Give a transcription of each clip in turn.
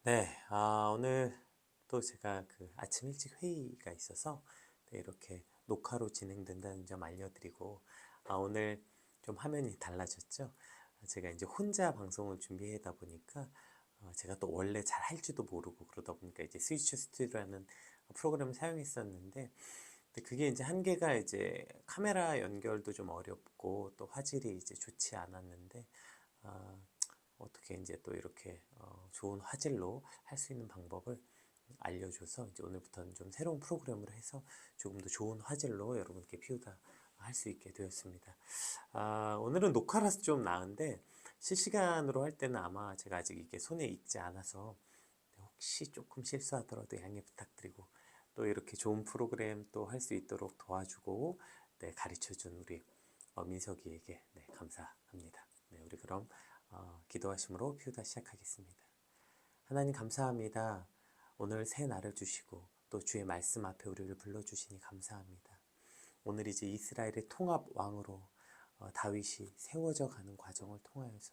네, 오늘 또 제가 그 아침 일찍 회의가 있어서 네, 이렇게 녹화로 진행된다는 점 알려드리고, 오늘 좀 화면이 달라졌죠? 제가 이제 혼자 방송을 준비하다 보니까 제가 또 원래 잘 할 줄도 모르고 그러다 보니까 이제 스위치 스튜디오라는 프로그램을 사용했었는데, 근데 그게 이제 한계가 이제 카메라 연결도 좀 어렵고 또 화질이 이제 좋지 않았는데, 아, 어떻게 이제 또 이렇게 좋은 화질로 할 수 있는 방법을 알려줘서 이제 오늘부터는 좀 새로운 프로그램으로 해서 조금 더 좋은 화질로 여러분께 피우다 할 수 있게 되었습니다. 오늘은 녹화라서 좀 나은데 실시간으로 할 때는 아마 제가 아직 이게 손에 익지 않아서 혹시 조금 실수하더라도 양해 부탁드리고, 또 이렇게 좋은 프로그램 또 할 수 있도록 도와주고 네, 가르쳐준 우리 민석이에게 네, 감사합니다. 네, 우리 그럼 기도하심으로 피우다 시작하겠습니다. 하나님 감사합니다. 오늘 새 날을 주시고 또 주의 말씀 앞에 우리를 불러주시니 감사합니다. 오늘 이제 이스라엘의 통합 왕으로 다윗이 세워져 가는 과정을 통하여서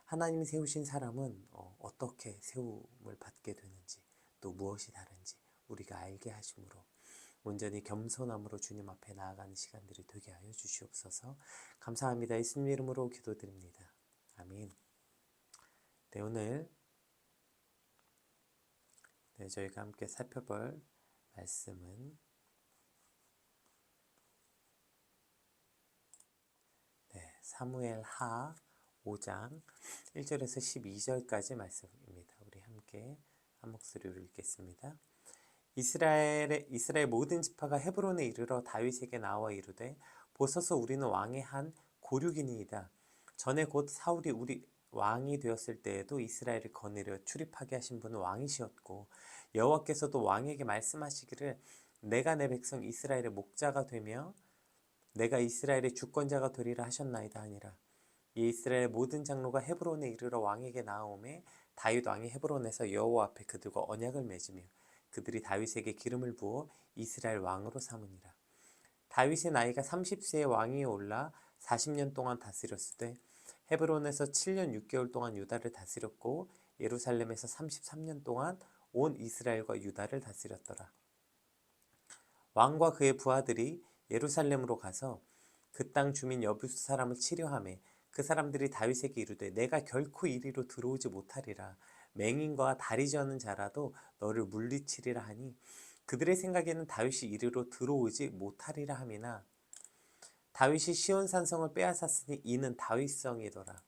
하나님이 세우신 사람은 어떻게 세움을 받게 되는지, 또 무엇이 다른지 우리가 알게 하심으로 온전히 겸손함으로 주님 앞에 나아가는 시간들이 되게 하여 주시옵소서. 감사합니다. 예수님 이름으로 기도드립니다. 아멘. 네, 오늘 저희가 함께 살펴볼 말씀은 사무엘 하 5장 1절에서 12절까지 말씀입니다. 우리 함께 한 목소리로 읽겠습니다. 이스라엘 모든 지파가 헤브론에 이르러 다윗에게 나와 이르되 보소서 우리는 왕의 한 고륙이니이다. 전에 곧 사울이 우리 왕이 되었을 때에도 이스라엘을 거느려 출입하게 하신 분은 왕이시었고 여호와께서도 왕에게 말씀하시기를 내가 내 백성 이스라엘의 목자가 되며 내가 이스라엘의 주권자가 되리라 하셨나이다 하니라. 이 이스라엘 모든 장로가 헤브론에 이르러 왕에게 나아오매 다윗 왕이 헤브론에서 여호와 앞에 그들과 언약을 맺으며 그들이 다윗에게 기름을 부어 이스라엘 왕으로 삼으니라. 다윗의 나이가 30세에 왕위에 올라 40년 동안 다스렸으되 헤브론에서 7년 6개월 동안 유다를 다스렸고 예루살렘에서 33년 동안 온 이스라엘과 유다를 다스렸더라. 왕과 그의 부하들이 예루살렘으로 가서 그 땅 주민 여부수 사람을 치려하매 그 사람들이 다윗에게 이르되 내가 결코 이리로 들어오지 못하리라. 맹인과 다리 저는 자라도 너를 물리치리라 하니 그들의 생각에는 다윗이 이리로 들어오지 못하리라 함이나 다윗이 시온 산성을 빼앗았으니 이는 다윗성이더라.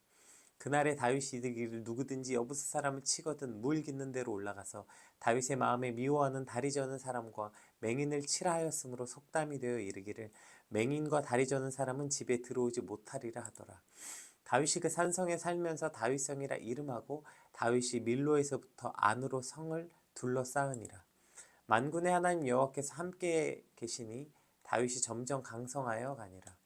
그날에 다윗이 이르기를 누구든지 여부수 사람을 치거든 물 깃는 데로 올라가서 다윗의 마음에 미워하는 다리 저는 사람과 맹인을 치라 하였으므로 속담이 되어 이르기를 맹인과 다리 저는 사람은 집에 들어오지 못하리라 하더라. 다윗이 그 산성에 살면서 다윗성이라 이름하고 다윗이 밀로에서부터 안으로 성을 둘러싸으니라. 만군의 하나님 여호와께서 함께 계시니 다윗이 점점 강성하여 가니라.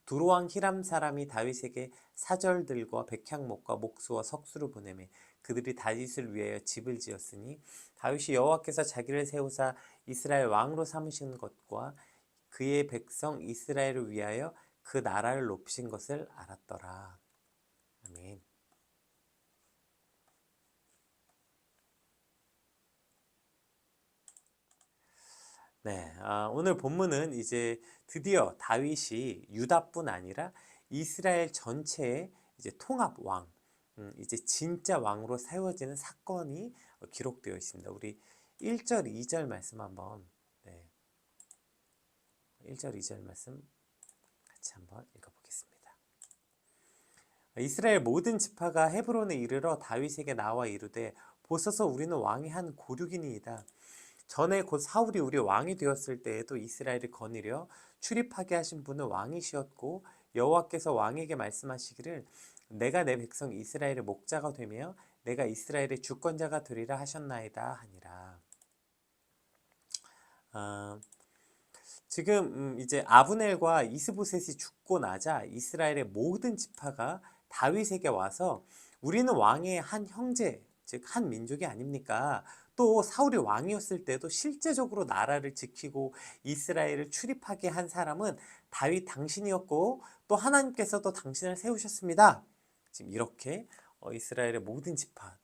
두로왕 히람 사람이 다윗에게 사절들과 백향목과 목수와 석수를 보내매 그들이 다윗을 위하여 집을 지었으니 다윗이 여호와께서 자기를 세우사 이스라엘 왕으로 삼으신 것과 그의 백성 이스라엘을 위하여 그 나라를 높이신 것을 알았더라. 아멘. 네, 오늘 본문은 이제 드디어 다윗이 유다뿐 아니라 이스라엘 전체의 이제 통합 왕, 이제 진짜 왕으로 세워지는 사건이 기록되어 있습니다. 우리 1절, 2절 말씀 한번, 네, 1절, 2절 말씀 같이 한번 읽어보겠습니다. 이스라엘 모든 지파가 헤브론에 이르러 다윗에게 나와 이르되 보소서 우리는 왕의 한 고륙이니이다. 전에 곧 사울이 우리 왕이 되었을 때에도 이스라엘을 거느려 출입하게 하신 분은 왕이시었고 여호와께서 왕에게 말씀하시기를 내가 내 백성 이스라엘의 목자가 되며 내가 이스라엘의 주권자가 되리라 하셨나이다 하니라. 지금 이제 아브넬과 이스보셋이 죽고 나자 이스라엘의 모든 지파가 다윗에게 와서 우리는 왕의 한 형제, 즉 한 민족이 아닙니까? 또 사울이 왕이었을 때도 실제적으로 나라를 지키고 이스라엘을 출입하게 한 사람은 다윗 당신이었고 또 하나님께서도 당신을 세우셨습니다. 지금 이렇게 이스라엘의 모든 지파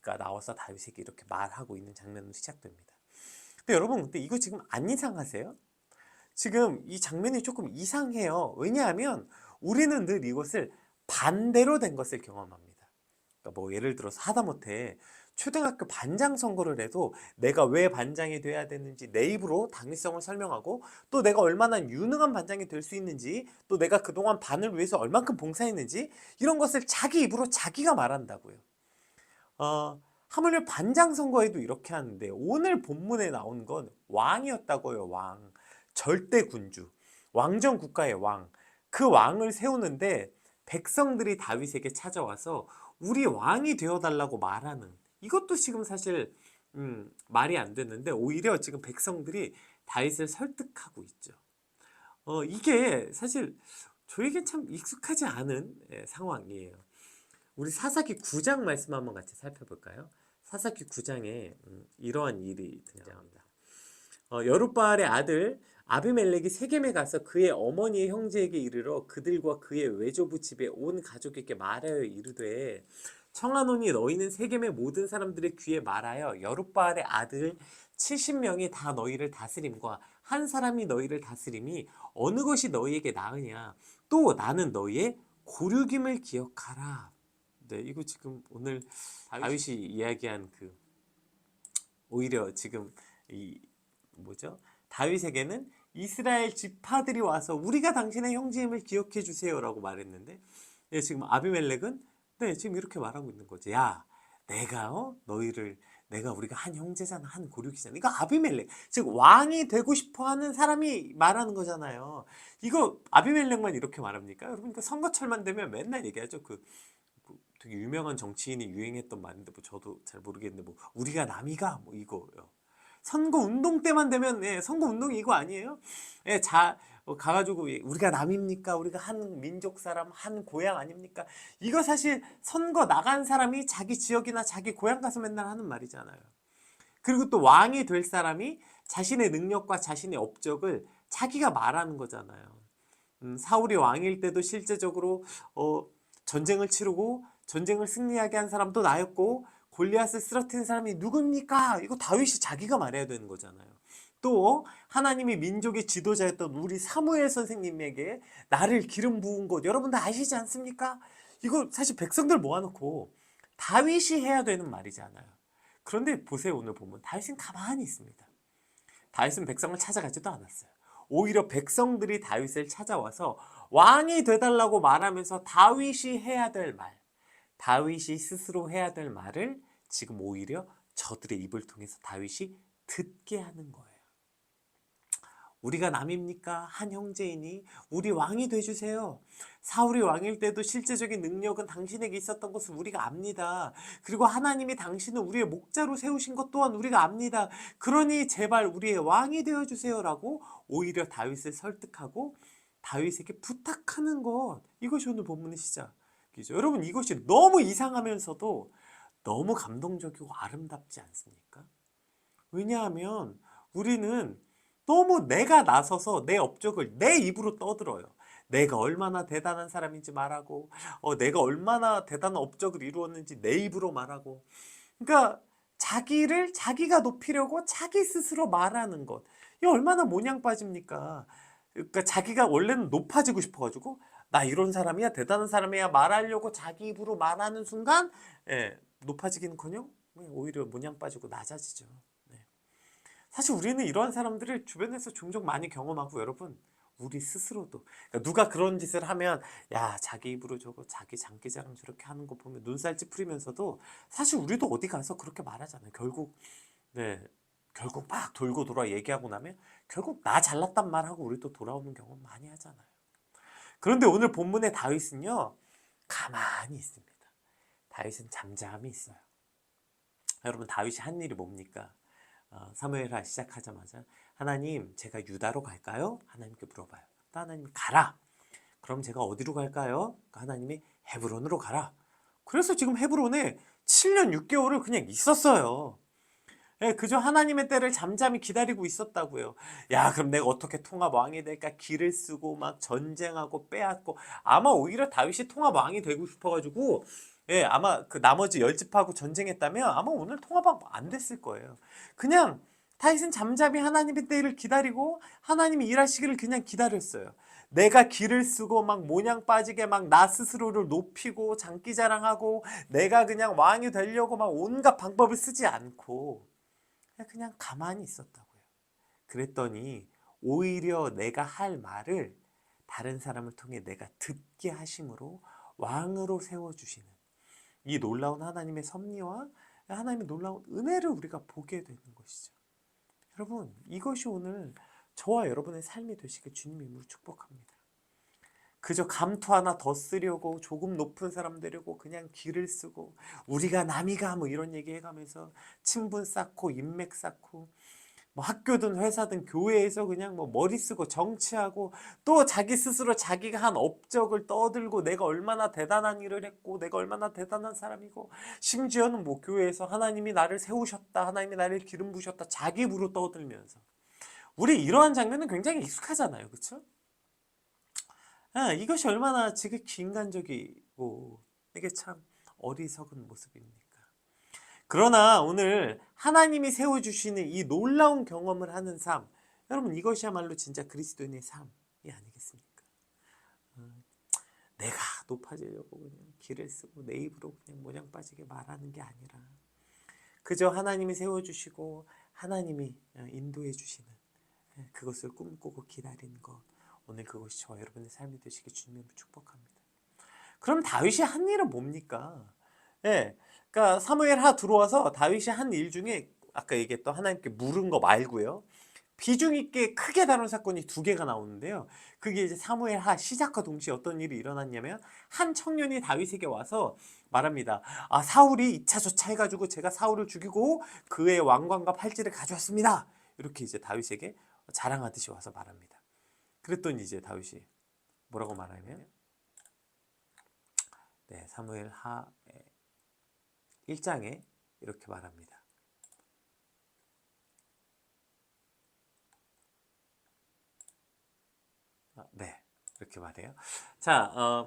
아니까 나와서 다윗에게 이렇게 말하고 있는 장면으로 시작됩니다. 근데 여러분, 근데 이거 지금 안 이상하세요? 지금 이 장면이 조금 이상해요. 왜냐하면 우리는 늘 이것을 반대로 된 것을 경험합니다. 그러니까 뭐 예를 들어서 하다못해 초등학교 반장 선거를 해도 내가 왜 반장이 돼야 되는지 내 입으로 당위성을 설명하고, 또 내가 얼마나 유능한 반장이 될 수 있는지, 또 내가 그동안 반을 위해서 얼만큼 봉사했는지, 이런 것을 자기 입으로 자기가 말한다고요. 하물며 반장 선거에도 이렇게 하는데, 오늘 본문에 나온 건 왕이었다고요. 왕. 절대 군주. 왕정 국가의 왕. 그 왕을 세우는데 백성들이 다윗에게 찾아와서 우리 왕이 되어달라고 말하는, 이것도 지금 사실 말이 안 되는데, 오히려 지금 백성들이 다윗을 설득하고 있죠. 이게 사실 저에게 참 익숙하지 않은 상황이에요. 우리 사사기 9장 말씀 한번 같이 살펴볼까요? 사사기 9장에 이러한 일이 등장합니다. 여룻바알의 아들 아비멜렉이 세겜에 가서 그의 어머니의 형제에게 이르러 그들과 그의 외조부 집에 온 가족에게 말하여 이르되, 청하노니 너희는 세겜의 모든 사람들의 귀에 말하여 여룻바알의 아들 70명이 다 너희를 다스림과 한 사람이 너희를 다스림이 어느 것이 너희에게 나으냐, 또 나는 너희의 고륙임을 기억하라. 네, 이거 지금 오늘 다윗이 이야기한 그, 오히려 지금 이 뭐죠? 다윗에게는 이스라엘 지파들이 와서 우리가 당신의 형제임을 기억해 주세요라고 말했는데, 지금 아비멜렉은 지금 이렇게 말하고 있는 거지. 야, 내가 우리가 한 형제잖아, 한 고륙이잖아. 이거 아비멜렉, 즉 왕이 되고 싶어하는 사람이 말하는 거잖아요. 이거 아비멜렉만 이렇게 말합니까? 여러분, 그 선거철만 되면 맨날 얘기하죠. 되게 유명한 정치인이 유행했던 말인데, 뭐 저도 잘 모르겠는데, 뭐 우리가 남이가 뭐 이거요. 선거 운동 때만 되면, 선거 운동이 이거 아니에요? 가가지고 우리가 남입니까? 우리가 한 민족 사람, 한 고향 아닙니까? 이거 사실 선거 나간 사람이 자기 지역이나 자기 고향 가서 맨날 하는 말이잖아요. 그리고 또 왕이 될 사람이 자신의 능력과 자신의 업적을 자기가 말하는 거잖아요. 사울이 왕일 때도 실제적으로 전쟁을 치르고 전쟁을 승리하게 한 사람도 나였고, 골리앗을 쓰러뜨린 사람이 누굽니까? 이거 다윗이 자기가 말해야 되는 거잖아요. 또 하나님이 민족의 지도자였던 우리 사무엘 선생님에게 나를 기름 부은 것 여러분 다 아시지 않습니까? 이거 사실 백성들 모아놓고 다윗이 해야 되는 말이잖아요. 그런데 보세요, 오늘 보면 다윗은 가만히 있습니다. 다윗은 백성을 찾아가지도 않았어요. 오히려 백성들이 다윗을 찾아와서 왕이 되달라고 말하면서 다윗이 해야 될 말, 다윗이 스스로 해야 될 말을 지금 오히려 저들의 입을 통해서 다윗이 듣게 하는 거예요. 우리가 남입니까? 한 형제이니 우리 왕이 돼주세요. 사울이 왕일 때도 실제적인 능력은 당신에게 있었던 것을 우리가 압니다. 그리고 하나님이 당신을 우리의 목자로 세우신 것 또한 우리가 압니다. 그러니 제발 우리의 왕이 되어주세요 라고 오히려 다윗을 설득하고 다윗에게 부탁하는 것, 이것이 오늘 본문의 시작이죠. 여러분, 이것이 너무 이상하면서도 너무 감동적이고 아름답지 않습니까? 왜냐하면 우리는 너무 내가 나서서 내 업적을 내 입으로 떠들어요. 내가 얼마나 대단한 사람인지 말하고, 내가 얼마나 대단한 업적을 이루었는지 내 입으로 말하고, 그러니까 자기를 자기가 높이려고 자기 스스로 말하는 것, 이게 얼마나 모냥 빠집니까? 그러니까 자기가 원래는 높아지고 싶어가지고 나 이런 사람이야, 대단한 사람이야 말하려고 자기 입으로 말하는 순간, 높아지기는커녕 오히려 모냥 빠지고 낮아지죠. 사실 우리는 이러한 사람들을 주변에서 종종 많이 경험하고, 여러분, 우리 스스로도, 그러니까 누가 그런 짓을 하면 야, 자기 입으로 저거 자기 장기자랑 저렇게 하는 거 보면 눈살 찌푸리면서도 사실 우리도 어디 가서 그렇게 말하잖아요. 결국 막 돌고 돌아 얘기하고 나면 결국 나 잘났단 말하고 우리 또 돌아오는 경험 많이 하잖아요. 그런데 오늘 본문의 다윗은요, 가만히 있습니다. 다윗은 잠잠히 있어요. 여러분, 다윗이 한 일이 뭡니까? 사무엘하 시작하자마자 하나님, 제가 유다로 갈까요? 하나님께 물어봐요. 또 하나님이 가라. 그럼 제가 어디로 갈까요? 하나님이 헤브론으로 가라. 그래서 지금 헤브론에 7년 6개월을 그냥 있었어요. 예, 그저 하나님의 때를 잠잠히 기다리고 있었다고요. 야, 그럼 내가 어떻게 통합 왕이 될까? 기를 쓰고 막 전쟁하고 빼앗고 아마 오히려 다윗이 통합 왕이 되고 싶어가지고 예, 아마 그 나머지 열 집하고 전쟁했다면 아마 오늘 통합 왕 안 됐을 거예요. 그냥 다윗은 잠잠히 하나님의 때를 기다리고 하나님이 일하시기를 그냥 기다렸어요. 내가 기를 쓰고 막 모냥 빠지게 막 나 스스로를 높이고 장기자랑하고 내가 그냥 왕이 되려고 막 온갖 방법을 쓰지 않고 그냥 가만히 있었다고요. 그랬더니 오히려 내가 할 말을 다른 사람을 통해 내가 듣게 하심으로 왕으로 세워주시는 이 놀라운 하나님의 섭리와 하나님의 놀라운 은혜를 우리가 보게 되는 것이죠. 여러분, 이것이 오늘 저와 여러분의 삶이 되시길 주님 이름으로 축복합니다. 그저 감투 하나 더 쓰려고 조금 높은 사람 되려고 그냥 기를 쓰고 우리가 남이가 뭐 이런 얘기 해가면서 친분 쌓고 인맥 쌓고 뭐 학교든 회사든 교회에서 그냥 뭐 머리 쓰고 정치하고 또 자기 스스로 자기가 한 업적을 떠들고 내가 얼마나 대단한 일을 했고 내가 얼마나 대단한 사람이고 심지어는 뭐 교회에서 하나님이 나를 세우셨다 하나님이 나를 기름 부으셨다 자기 입으로 떠들면서 우리 이러한 장면은 굉장히 익숙하잖아요. 그렇죠? 이것이 얼마나 지극히 인간적이고 이게 참 어리석은 모습입니까? 그러나 오늘 하나님이 세워주시는 이 놀라운 경험을 하는 삶, 여러분 이것이야말로 진짜 그리스도인의 삶이 아니겠습니까? 내가 높아지려고 그냥 길을 쓰고 내 입으로 그냥 모양 빠지게 말하는 게 아니라 그저 하나님이 세워주시고 하나님이 인도해 주시는 그것을 꿈꾸고 기다리는 것, 오늘 그것이 저와 여러분의 삶이 되시길 주님을 축복합니다. 그럼 다윗이 한 일은 뭡니까? 예, 그러니까 사무엘하 들어와서 다윗이 한 일 중에 아까 얘기했던 하나님께 물은 거 말고요. 비중 있게 크게 다룬 사건이 두 개가 나오는데요. 그게 이제 사무엘하 시작과 동시에 어떤 일이 일어났냐면 한 청년이 다윗에게 와서 말합니다. 아, 사울이 이차저차 해가지고 제가 사울을 죽이고 그의 왕관과 팔찌를 가져왔습니다. 이렇게 이제 다윗에게 자랑하듯이 와서 말합니다. 그랬더니 이제 다윗이 뭐라고 말하냐면 네, 사무엘하 1장에 이렇게 말합니다. 네, 이렇게 말해요. 자,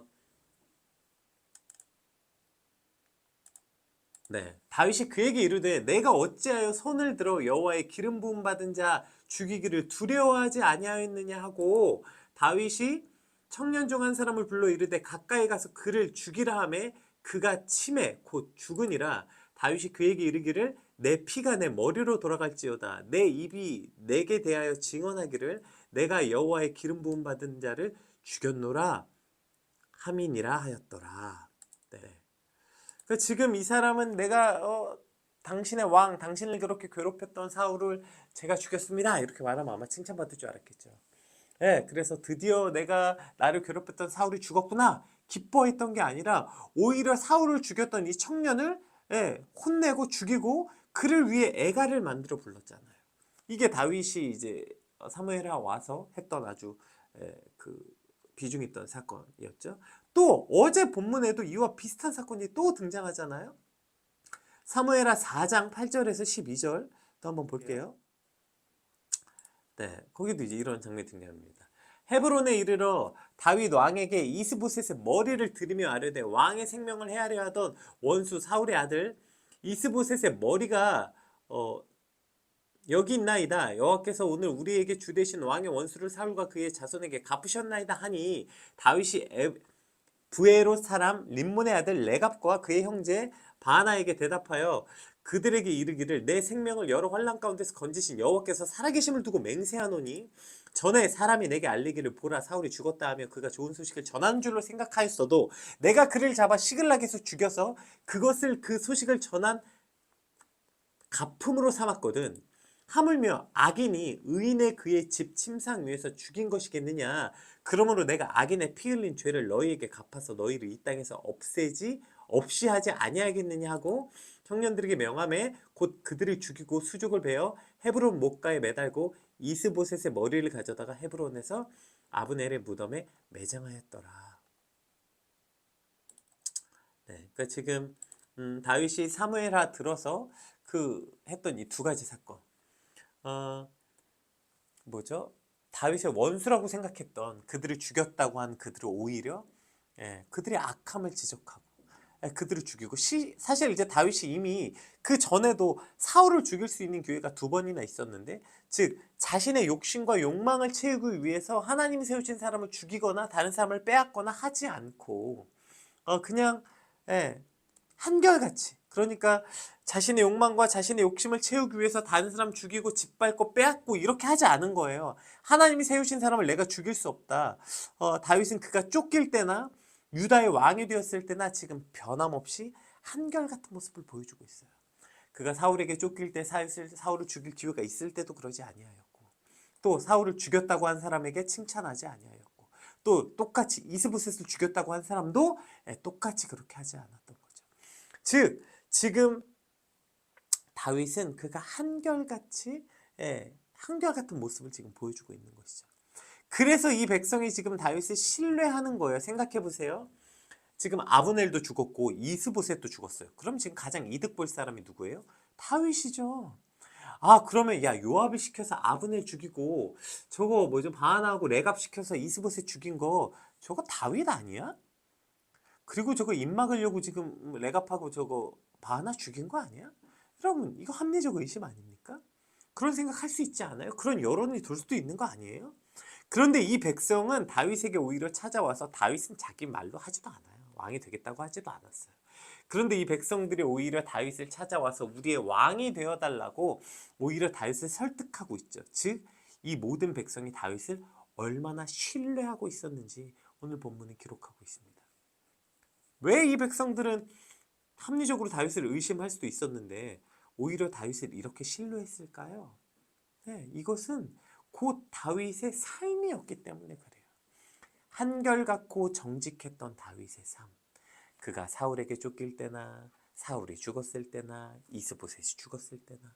네, 다윗이 그에게 이르되 내가 어찌하여 손을 들어 여호와의 기름 부음 받은 자 죽이기를 두려워하지 아니하였느냐 하고 다윗이 청년 중 한 사람을 불러 이르되 가까이 가서 그를 죽이라 하매 그가 치매 곧 죽으니라. 다윗이 그에게 이르기를 내 피가 내 머리로 돌아갈지어다 내 입이 내게 대하여 증언하기를 내가 여호와의 기름 부음 받은 자를 죽였노라 함이니라 하였더라. 네. 그 지금 이 사람은 내가 당신의 왕, 당신을 그렇게 괴롭혔던 사울을 제가 죽였습니다. 이렇게 말하면 아마 칭찬받을 줄 알았겠죠. 예, 그래서 드디어 내가 나를 괴롭혔던 사울이 죽었구나. 기뻐했던 게 아니라 오히려 사울을 죽였던 이 청년을 혼내고 죽이고 그를 위해 애가를 만들어 불렀잖아요. 이게 다윗이 이제 사무엘에 와서 했던 아주 그 비중 있던 사건이었죠. 또 어제 본문에도 이와 비슷한 사건이 또 등장하잖아요. 사무엘하 4장 8절에서 12절 또 한번 볼게요. 네, 거기도 이제 이런 장면이 등장합니다. 헤브론에 이르러 다윗 왕에게 이스보셋의 머리를 들이며 아뢰되 왕의 생명을 해하려 하던 원수 사울의 아들 이스보셋의 머리가 여기 있나이다. 여호와께서 오늘 우리에게 주 되신 왕의 원수를 사울과 그의 자손에게 갚으셨나이다 하니 다윗이 부에롯 사람 림몬의 아들 레갑과 그의 형제 바하나에게 대답하여 그들에게 이르기를 내 생명을 여러 환난 가운데서 건지신 여호와께서 살아계심을 두고 맹세하노니 전에 사람이 내게 알리기를 보라 사울이 죽었다 하며 그가 좋은 소식을 전한 줄로 생각하였어도 내가 그를 잡아 시글락에서 죽여서 그것을 그 소식을 전한 갚음으로 삼았거든. 하물며 악인이 의인의 그의 집 침상 위에서 죽인 것이겠느냐. 그러므로 내가 악인의 피 흘린 죄를 너희에게 갚아서 너희를 이 땅에서 없애지 없이 하지 아니하겠느냐 하고 청년들에게 명함에 곧 그들을 죽이고 수족을 베어 헤브론 목가에 매달고 이스보셋의 머리를 가져다가 헤브론에서 아브넬의 무덤에 매장하였더라. 네, 그러니까 지금 다윗이 사무엘하 들어서 했던 이 두 가지 사건. 어, 뭐죠? 다윗의 원수라고 생각했던 그들을 죽였다고 한 그들을 오히려 그들의 악함을 지적하고 그들을 죽이고 사실 이제 다윗이 이미 그 전에도 사울을 죽일 수 있는 기회가 두 번이나 있었는데 즉 자신의 욕심과 욕망을 채우기 위해서 하나님이 세우신 사람을 죽이거나 다른 사람을 빼앗거나 하지 않고 그냥 한결같이 그러니까 자신의 욕망과 자신의 욕심을 채우기 위해서 다른 사람 죽이고 짓밟고 빼앗고 이렇게 하지 않은 거예요. 하나님이 세우신 사람을 내가 죽일 수 없다. 다윗은 그가 쫓길 때나 유다의 왕이 되었을 때나 지금 변함없이 한결같은 모습을 보여주고 있어요. 그가 사울에게 쫓길 때 사울을 죽일 기회가 있을 때도 그러지 아니하였고 또 사울을 죽였다고 한 사람에게 칭찬하지 아니하였고 또 똑같이 이스보셋을 죽였다고 한 사람도 똑같이 그렇게 하지 않았던 거죠. 즉 지금 다윗은 그가 한결같은 모습을 지금 보여주고 있는 것이죠. 그래서 이 백성이 지금 다윗을 신뢰하는 거예요. 생각해 보세요. 지금 아브넬도 죽었고 이스보셋도 죽었어요. 그럼 지금 가장 이득 볼 사람이 누구예요? 다윗이죠. 그러면 요압을 시켜서 아브넬 죽이고 저거 뭐죠? 바하나하고 레갑 시켜서 이스보셋 죽인 거 저거 다윗 아니야? 그리고 저거 입 막으려고 지금 레갑하고 저거 바하나 죽인 거 아니야? 여러분 이거 합리적 의심 아닙니까? 그런 생각 할 수 있지 않아요? 그런 여론이 돌 수도 있는 거 아니에요? 그런데 이 백성은 다윗에게 오히려 찾아와서 다윗은 자기 말로 하지도 않아요. 왕이 되겠다고 하지도 않았어요. 그런데 이 백성들이 오히려 다윗을 찾아와서 우리의 왕이 되어달라고 오히려 다윗을 설득하고 있죠. 즉, 이 모든 백성이 다윗을 얼마나 신뢰하고 있었는지 오늘 본문에 기록하고 있습니다. 왜 이 백성들은 합리적으로 다윗을 의심할 수도 있었는데 오히려 다윗을 이렇게 신뢰했을까요? 이것은 곧 다윗의 삶이었기 때문에 그래요. 한결같고 정직했던 다윗의 삶. 그가 사울에게 쫓길 때나 사울이 죽었을 때나 이스보셋이 죽었을 때나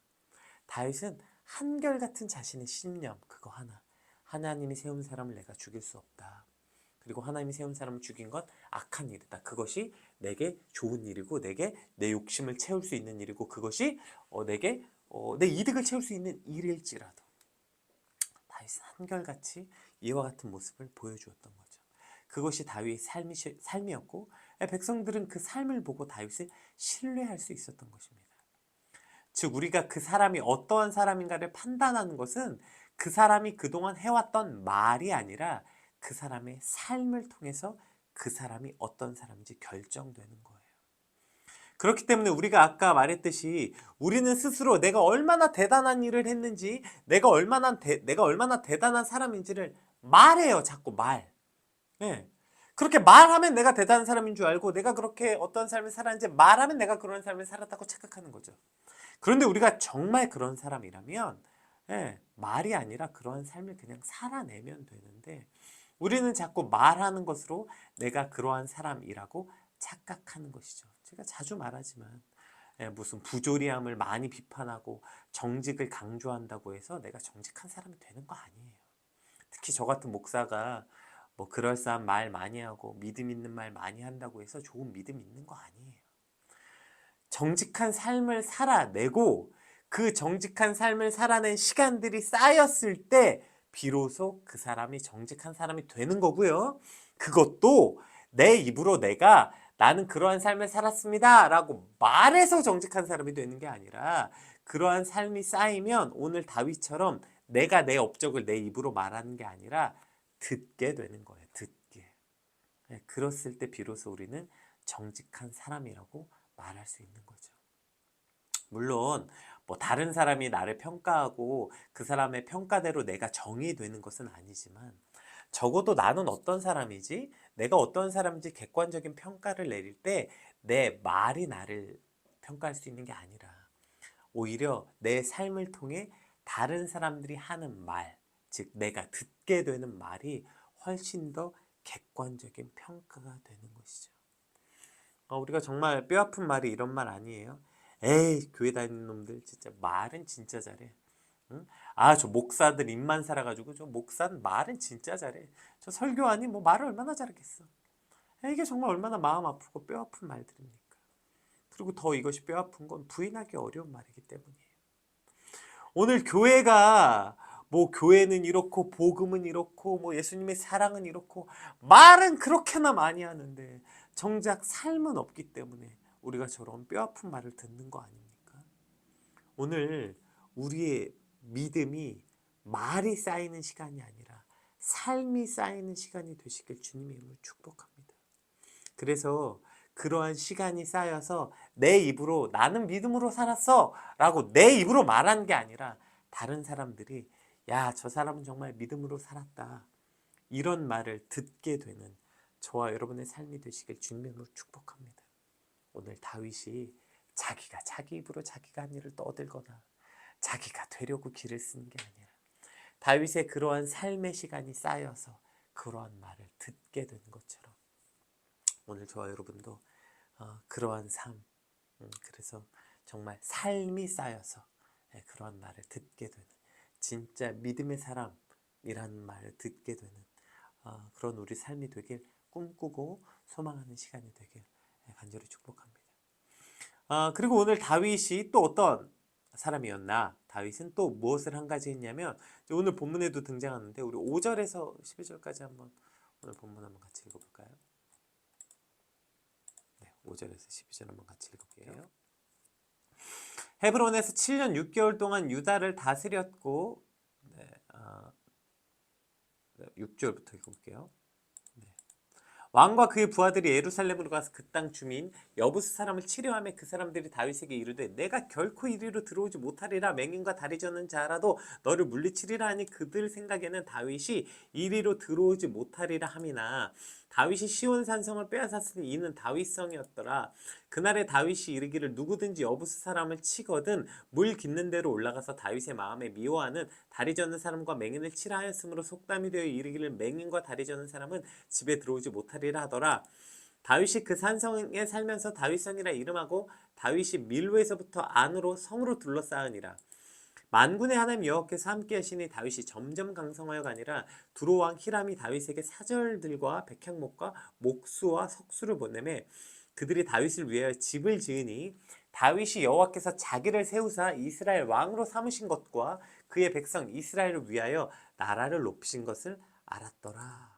다윗은 한결같은 자신의 신념 그거 하나. 하나님이 세운 사람을 내가 죽일 수 없다. 그리고 하나님이 세운 사람을 죽인 건 악한 일이다. 그것이 내게 좋은 일이고 내게 내 욕심을 채울 수 있는 일이고 그것이 내게 내 이득을 채울 수 있는 일일지라도 다윗은 한결같이 이와 같은 모습을 보여주었던 거죠. 그것이 다윗의 삶이었고 백성들은 그 삶을 보고 다윗을 신뢰할 수 있었던 것입니다. 즉 우리가 그 사람이 어떠한 사람인가를 판단하는 것은 그 사람이 그동안 해왔던 말이 아니라 그 사람의 삶을 통해서 그 사람이 어떤 사람인지 결정되는 거예요. 그렇기 때문에 우리가 아까 말했듯이 우리는 스스로 내가 얼마나 대단한 일을 했는지 내가 얼마나 대단한 사람인지를 말해요. 자꾸 말. 그렇게 말하면 내가 대단한 사람인 줄 알고 내가 그렇게 어떤 삶을 살았는지 말하면 내가 그런 삶을 살았다고 착각하는 거죠. 그런데 우리가 정말 그런 사람이라면 말이 아니라 그러한 삶을 그냥 살아내면 되는데 우리는 자꾸 말하는 것으로 내가 그러한 사람이라고 착각하는 것이죠. 제가 자주 말하지만 무슨 부조리함을 많이 비판하고 정직을 강조한다고 해서 내가 정직한 사람이 되는 거 아니에요. 특히 저 같은 목사가 뭐 그럴싸한 말 많이 하고 믿음 있는 말 많이 한다고 해서 좋은 믿음 있는 거 아니에요. 정직한 삶을 살아내고 그 정직한 삶을 살아낸 시간들이 쌓였을 때 비로소 그 사람이 정직한 사람이 되는 거고요. 그것도 내 입으로 나는 그러한 삶을 살았습니다 라고 말해서 정직한 사람이 되는 게 아니라 그러한 삶이 쌓이면 오늘 다윗처럼 내가 내 업적을 내 입으로 말하는 게 아니라 듣게 되는 거예요. 듣게. 그랬을 때 비로소 우리는 정직한 사람이라고 말할 수 있는 거죠. 물론 뭐 다른 사람이 나를 평가하고 그 사람의 평가대로 내가 정의되는 것은 아니지만 적어도 나는 어떤 사람이지? 내가 어떤 사람인지 객관적인 평가를 내릴 때 내 말이 나를 평가할 수 있는 게 아니라 오히려 내 삶을 통해 다른 사람들이 하는 말, 즉 내가 듣게 되는 말이 훨씬 더 객관적인 평가가 되는 것이죠. 우리가 정말 뼈아픈 말이 이런 말 아니에요? 에이 교회 다니는 놈들 진짜 말은 진짜 잘해. 응? 저 목사들 입만 살아가지고 저 목사는 말은 진짜 잘해. 저 설교하니 뭐 말을 얼마나 잘하겠어. 이게 정말 얼마나 마음 아프고 뼈아픈 말들입니까? 그리고 더 이것이 뼈아픈 건 부인하기 어려운 말이기 때문이에요. 오늘 교회가 뭐 교회는 이렇고 복음은 이렇고 뭐 예수님의 사랑은 이렇고 말은 그렇게나 많이 하는데 정작 삶은 없기 때문에 우리가 저런 뼈아픈 말을 듣는 거 아닙니까? 오늘 우리의 믿음이 말이 쌓이는 시간이 아니라 삶이 쌓이는 시간이 되시길 주님의 이름으로 축복합니다. 그래서 그러한 시간이 쌓여서 내 입으로 나는 믿음으로 살았어 라고 내 입으로 말한 게 아니라 다른 사람들이 야, 저 사람은 정말 믿음으로 살았다 이런 말을 듣게 되는 저와 여러분의 삶이 되시길 주님의 이름으로 축복합니다. 오늘 다윗이 자기가 자기 입으로 자기가 한 일을 떠들거나 자기가 되려고 길을 쓰는 게 아니라 다윗의 그러한 삶의 시간이 쌓여서 그러한 말을 듣게 되는 것처럼 오늘 저와 여러분도 그러한 삶, 그래서 정말 삶이 쌓여서 그러한 말을 듣게 되는 진짜 믿음의 사람이라는 말을 듣게 되는 그런 우리 삶이 되길 꿈꾸고 소망하는 시간이 되길 간절히 축복합니다. 그리고 오늘 다윗이 또 어떤 사람이었나? 다윗은 또 무엇을 한 가지 했냐면 오늘 본문에도 등장하는데 우리 5절에서 12절까지 한번 오늘 본문 한번 같이 읽어볼까요? 5절에서 12절 한번 같이 읽어볼게요. 헤브론에서 7년 6개월 동안 유다를 다스렸고 6절부터 읽어볼게요. 왕과 그의 부하들이 예루살렘으로 가서 그 땅 주민 여부스 사람을 치료하며 그 사람들이 다윗에게 이르되 내가 결코 이리로 들어오지 못하리라 맹인과 다리 저는 자라도 너를 물리치리라 하니 그들 생각에는 다윗이 이리로 들어오지 못하리라 함이나 다윗이 시온 산성을 빼앗았으니 이는 다윗성이었더라. 그날에 다윗이 이르기를 누구든지 여부스 사람을 치거든 물 깃는 데로 올라가서 다윗의 마음에 미워하는 다리 저는 사람과 맹인을 치라 하였으므로 속담이 되어 이르기를 맹인과 다리 저는 사람은 집에 들어오지 못하리라 하더라. 다윗이 그 산성에 살면서 다윗성이라 이름하고 다윗이 밀로에서부터 안으로 성으로 둘러싸으니라. 만군의 하나님 여호와께서 함께 하시니 다윗이 점점 강성하여 가니라. 두로 왕 히람이 다윗에게 사절들과 백향목과 목수와 석수를 보내매 그들이 다윗을 위하여 집을 지으니 다윗이 여호와께서 자기를 세우사 이스라엘 왕으로 삼으신 것과 그의 백성 이스라엘을 위하여 나라를 높이신 것을 알았더라.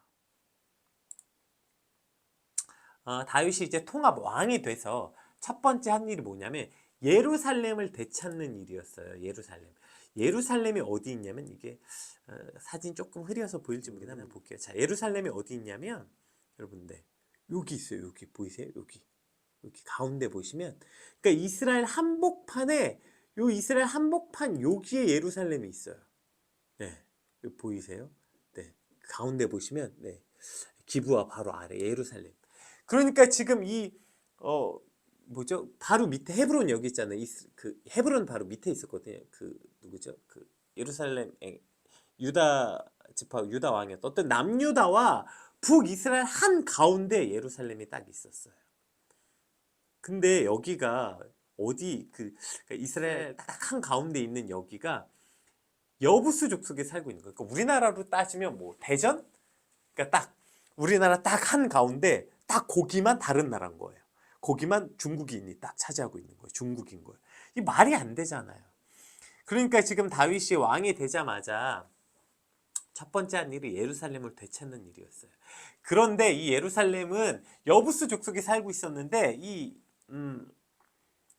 다윗이 이제 통합 왕이 돼서 첫 번째 한 일이 뭐냐면 예루살렘을 되찾는 일이었어요. 예루살렘이 어디 있냐면 이게 사진 조금 흐려서 보일지 모르겠는데 한번 볼게요. 자, 예루살렘이 어디 있냐면 여러분들 여기 있어요. 여기 보이세요? 여기 가운데 보시면 그러니까 이스라엘 한복판에 이스라엘 한복판 여기에 예루살렘이 있어요. 네, 여기 보이세요? 네, 가운데 보시면 네, 기브와 바로 아래 예루살렘. 그러니까 지금 뭐죠? 바로 밑에 헤브론 여기 있잖아요. 그 헤브론 바로 밑에 있었거든요. 그 누구죠? 그 예루살렘의 유다 지파 유다 왕이었던 어떤 남유다와 북이스라엘 한 가운데 예루살렘이 딱 있었어요. 근데 여기가 어디 그러니까 이스라엘 딱 한 가운데 있는 여기가 여부스 족속에 살고 있는 거예요. 그러니까 우리나라로 따지면 뭐 대전? 그러니까 딱 우리나라 딱 한 가운데 딱 거기만 다른 나라인 거예요. 거기만 중국인이 딱 차지하고 있는 거예요. 중국인 거예요. 이 말이 안 되잖아요. 그러니까 지금 다윗이 왕이 되자마자 첫 번째 한 일이 예루살렘을 되찾는 일이었어요. 그런데 이 예루살렘은 여부스 족속이 살고 있었는데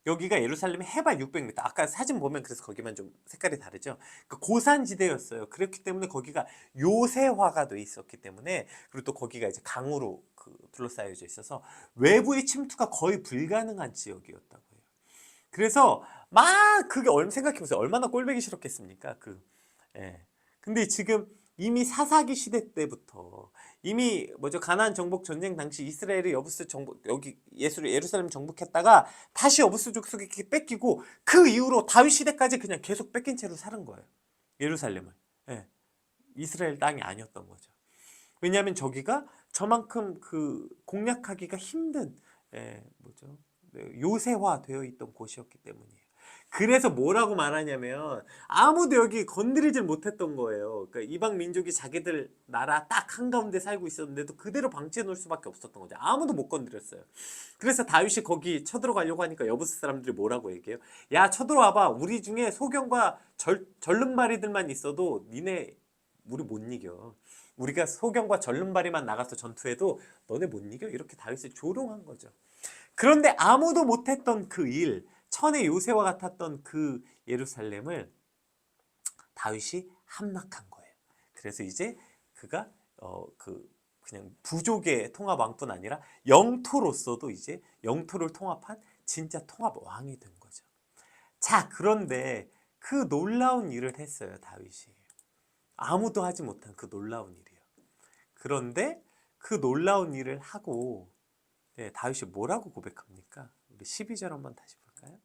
여기가 예루살렘의 해발 600m. 아까 사진 보면 그래서 거기만 좀 색깔이 다르죠. 그 고산지대였어요. 그렇기 때문에 거기가 요새화가 돼 있었기 때문에 그리고 또 거기가 이제 강으로 둘러싸여져 있어서 외부의 침투가 거의 불가능한 지역이었다고 해요. 그래서 막 그게 생각해보세요. 얼마나 꼴보기 싫었겠습니까? 근데 지금 이미 사사기 시대 때부터 이미 가나안 정복 전쟁 당시 이스라엘이 여부스 정복 여기 예루살렘 정복했다가 다시 여부스 족속이 뺏기고 그 이후로 다윗 시대까지 그냥 계속 뺏긴 채로 사는 거예요. 예루살렘을. 이스라엘 땅이 아니었던 거죠. 왜냐하면 저기가 저만큼 공략하기가 힘든 요새화 되어 있던 곳이었기 때문이에요. 그래서 뭐라고 말하냐면 아무도 여기 건드리질 못했던 거예요. 그러니까 이방 민족이 자기들 나라 딱 한가운데 살고 있었는데도 그대로 방치해 놓을 수밖에 없었던 거죠. 아무도 못 건드렸어요. 그래서 다윗이 거기 쳐들어가려고 하니까 여부스 사람들이 뭐라고 얘기해요? 야, 쳐들어와봐. 우리 중에 소경과 절름발이들만 있어도 니네 우리 못 이겨. 우리가 소경과 절름발이만 나가서 전투해도 너네 못 이겨. 이렇게 다윗을 조롱한 거죠. 그런데 아무도 못했던 그 일, 천의 요새와 같았던 그 예루살렘을 다윗이 함락한 거예요. 그래서 이제 그가 그냥 부족의 통합 왕뿐 아니라 영토로서도 이제 영토를 통합한 진짜 통합 왕이 된 거죠. 자, 그런데 그 놀라운 일을 했어요, 다윗이. 아무도 하지 못한 그 놀라운 일이에요. 그런데 그 놀라운 일을 하고 다윗이 뭐라고 고백합니까? 우리 12절 한번 다시 볼까요?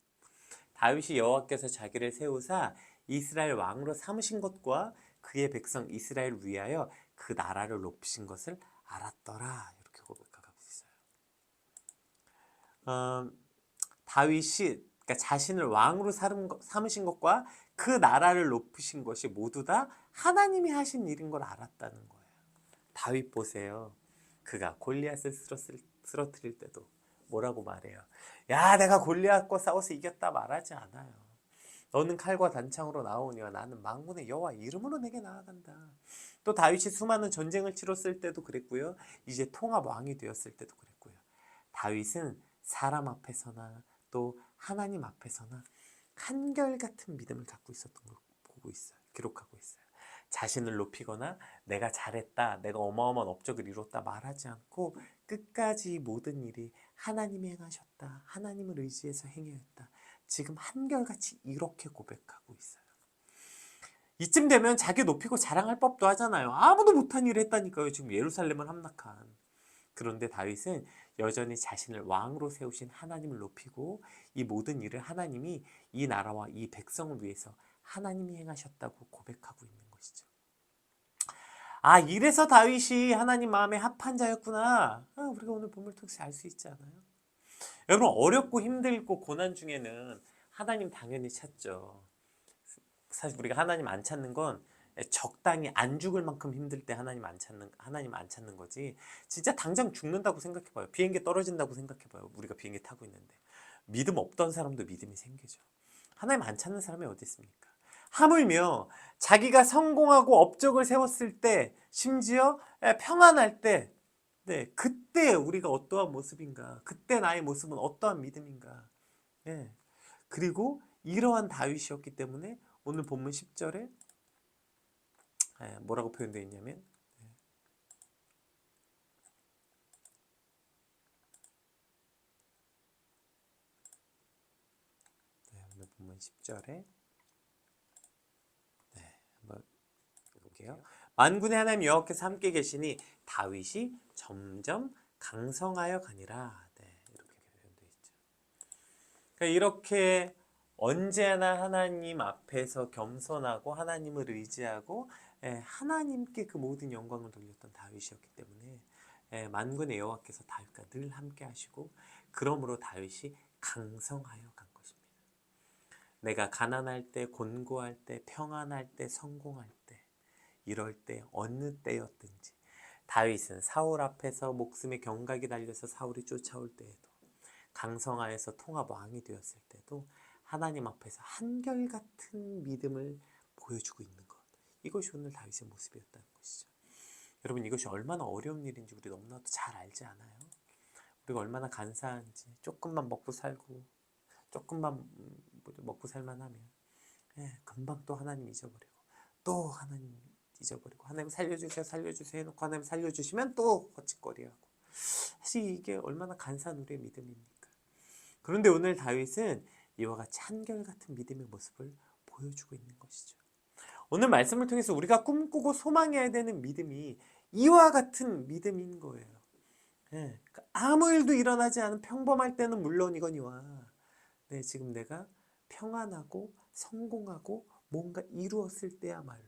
다윗이 여호와께서 자기를 세우사 이스라엘 왕으로 삼으신 것과 그의 백성 이스라엘을 위하여 그 나라를 높이신 것을 알았더라. 이렇게 고백하고 있어요. 다윗이 그러니까 자신을 왕으로 삼으신 것과 그 나라를 높이신 것이 모두 다 하나님이 하신 일인 걸 알았다는 거예요. 다윗 보세요. 그가 골리앗을 쓰러뜨릴 때도 뭐라고 말해요? 야, 내가 골리앗과 싸워서 이겼다 말하지 않아요. 너는 칼과 단창으로 나오니와 나는 만군의 여호와 이름으로 내게 나아간다. 또 다윗이 수많은 전쟁을 치렀을 때도 그랬고요. 이제 통합 왕이 되었을 때도 그랬고요. 다윗은 사람 앞에서나 또 하나님 앞에서나 한결같은 믿음을 갖고 있었던 걸 보고 있어요. 기록하고 있어요. 자신을 높이거나 내가 잘했다, 내가 어마어마한 업적을 이뤘다 말하지 않고 끝까지 모든 일이 하나님이 행하셨다, 하나님을 의지해서 행하였다. 지금 한결같이 이렇게 고백하고 있어요. 이쯤 되면 자기 높이고 자랑할 법도 하잖아요. 아무도 못한 일을 했다니까요. 지금 예루살렘을 함락한. 그런데 다윗은 여전히 자신을 왕으로 세우신 하나님을 높이고 이 모든 일을 하나님이 이 나라와 이 백성을 위해서 하나님이 행하셨다고 고백하고 있는 것이죠. 아, 이래서 다윗이 하나님 마음에 합한 자였구나. 우리가 오늘 본문을 통해서 알 수 있지 않아요? 여러분, 어렵고 힘들고 고난 중에는 하나님 당연히 찾죠. 사실 우리가 하나님 안 찾는 건 적당히 안 죽을 만큼 힘들 때 하나님 안 찾는 거지. 진짜 당장 죽는다고 생각해봐요. 비행기 떨어진다고 생각해봐요. 우리가 비행기 타고 있는데 믿음 없던 사람도 믿음이 생기죠. 하나님 안 찾는 사람이 어디 있습니까? 하물며 자기가 성공하고 업적을 세웠을 때, 심지어 평안할 때, 그때 우리가 어떠한 모습인가? 그때 나의 모습은 어떠한 믿음인가? 그리고 이러한 다윗이었기 때문에 오늘 본문 10절에 뭐라고 표현되어 있냐면 오늘 본문 10절에 한번 볼게요. 만군의 하나님 여호와께서 함께 계시니 다윗이 점점 강성하여 가니라. 이렇게 표현되어 있죠. 그러니까 이렇게 언제나 하나님 앞에서 겸손하고 하나님을 의지하고 하나님께 그 모든 영광을 돌렸던 다윗이었기 때문에 만군의 여호와께서 다윗과 늘 함께 하시고 그러므로 다윗이 강성하여 간 것입니다. 내가 가난할 때, 곤고할 때, 평안할 때, 성공할 때, 이럴 때 어느 때였든지 다윗은 사울 앞에서 목숨의 경각이 달려서 사울이 쫓아올 때에도 강성하여서 통합 왕이 되었을 때도 하나님 앞에서 한결같은 믿음을 보여주고 있는 것. 이것이 오늘 다윗의 모습이었다는 것이죠. 여러분, 이것이 얼마나 어려운 일인지 우리 너무나도 잘 알지 않아요? 우리가 얼마나 간사한지, 조금만 먹고 살고 조금만 먹고 살만 하면 금방 또 하나님 잊어버리고 또 하나님 잊어버리고 하나님 살려주세요 살려주세요 해놓고 하나님 살려주시면 또 거짓거리하고. 사실 이게 얼마나 간사한 우리의 믿음입니까? 그런데 오늘 다윗은 이와 같이 한결같은 믿음의 모습을 보여주고 있는 것이죠. 오늘 말씀을 통해서 우리가 꿈꾸고 소망해야 되는 믿음이 이와 같은 믿음인 거예요. 아무 일도 일어나지 않은 평범할 때는 물론이거니와 지금 내가 평안하고 성공하고 뭔가 이루었을 때야말로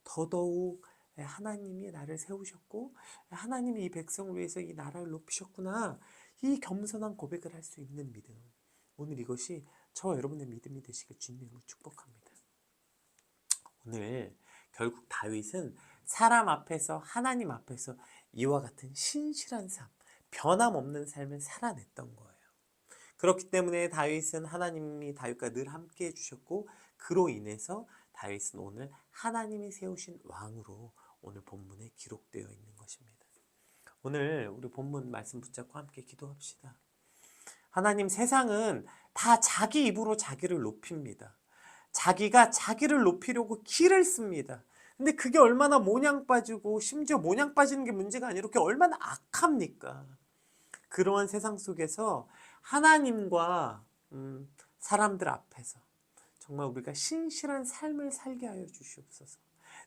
더더욱 하나님이 나를 세우셨고 하나님이 이 백성을 위해서 이 나라를 높이셨구나, 이 겸손한 고백을 할 수 있는 믿음. 오늘 이것이 저와 여러분의 믿음이 되시길 주님으로 축복합니다. 오늘 결국 다윗은 사람 앞에서 하나님 앞에서 이와 같은 신실한 삶, 변함없는 삶을 살아냈던 거예요. 그렇기 때문에 다윗은 하나님이 다윗과 늘 함께 해주셨고 그로 인해서 다윗은 오늘 하나님이 세우신 왕으로 오늘 본문에 기록되어 있는 것입니다. 오늘 우리 본문 말씀 붙잡고 함께 기도합시다. 하나님, 세상은 다 자기 입으로 자기를 높입니다. 자기가 자기를 높이려고 기를 씁니다. 근데 그게 얼마나 모냥 빠지고 심지어 모냥 빠지는 게 문제가 아니라 그게 얼마나 악합니까? 그러한 세상 속에서 하나님과 사람들 앞에서 정말 우리가 신실한 삶을 살게 하여 주시옵소서.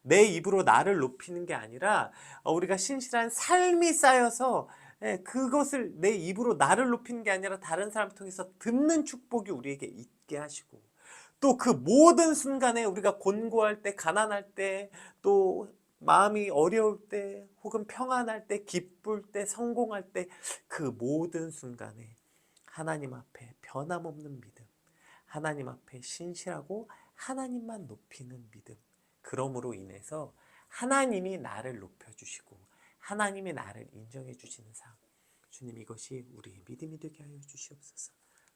내 입으로 나를 높이는 게 아니라 우리가 신실한 삶이 쌓여서 그것을 내 입으로 나를 높이는 게 아니라 다른 사람 통해서 듣는 축복이 우리에게 있게 하시고 또 그 모든 순간에 우리가 곤고할 때, 가난할 때, 또 마음이 어려울 때, 혹은 평안할 때, 기쁠 때, 성공할 때 그 모든 순간에 하나님 앞에 변함없는 믿음, 하나님 앞에 신실하고 하나님만 높이는 믿음, 그러므로 인해서 하나님이 나를 높여주시고 하나님이 나를 인정해 주시는 삶, 주님 이것이 우리의 믿음이 되게 하여 주시옵소서.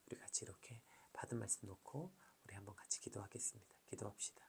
우리 같이 이렇게 받은 말씀 놓고 우리 한번 같이 기도하겠습니다. 기도합시다.